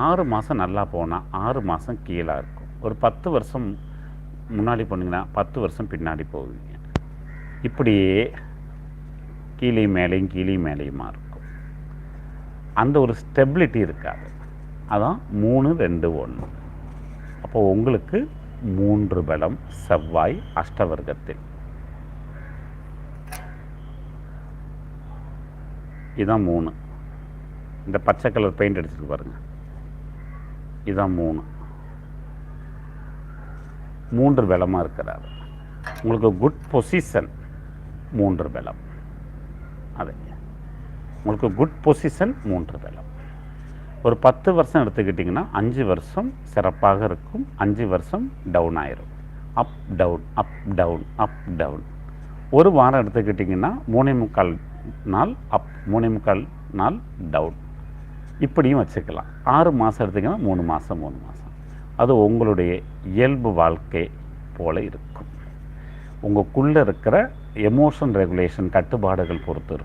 6 மாதம் நல்லா போனால் 6 மாதம் கீழே இருக்கும். ஒரு 10 வருஷம் முன்னாடி போனீங்கன்னா 10 வருஷம் பின்னாடி போவீங்க. இப்படியே கீழேயும் மேலேயும் கீழேயும் மேலேயுமா இருக்கும். அந்த ஒரு ஸ்டெபிலிட்டி இருக்காது. அதான் 3, 2, 1. அப்போது உங்களுக்கு 3 பலம் செவ்வாய் அஷ்டவர்க்கத்தில். இதுதான் 3. இந்த பச்சை கலர் பெயிண்ட் அடிச்சிருக்கு பாருங்கள், இதுதான் 3 பலமாக இருக்கிறாரு. உங்களுக்கு குட் பொசிஷன் 3 பலம். அது உங்களுக்கு குட் பொசிஷன் 3 பலம். ஒரு 10 வருஷம் எடுத்துக்கிட்டிங்கன்னா 5 வருஷம் சிறப்பாக இருக்கும், 5 வருஷம் டவுன் ஆயிரும். Up down up down up down. ஒரு வாரம் எடுத்துக்கிட்டிங்கன்னா 3.25 நாள் அப், 3.25 நாள் டவுன். இப்படியும் வச்சுக்கலாம். 6 மாதம் எடுத்திங்கன்னா 3 மாதம் 3 மாதம். அது உங்களுடைய இயல்பு வாழ்க்கை போல் இருக்கும். உங்களுக்குள்ளே இருக்கிற எமோஷன் ரெகுலேஷன் கட்டுப்பாடுகள் பொறுத்து இருக்கும்.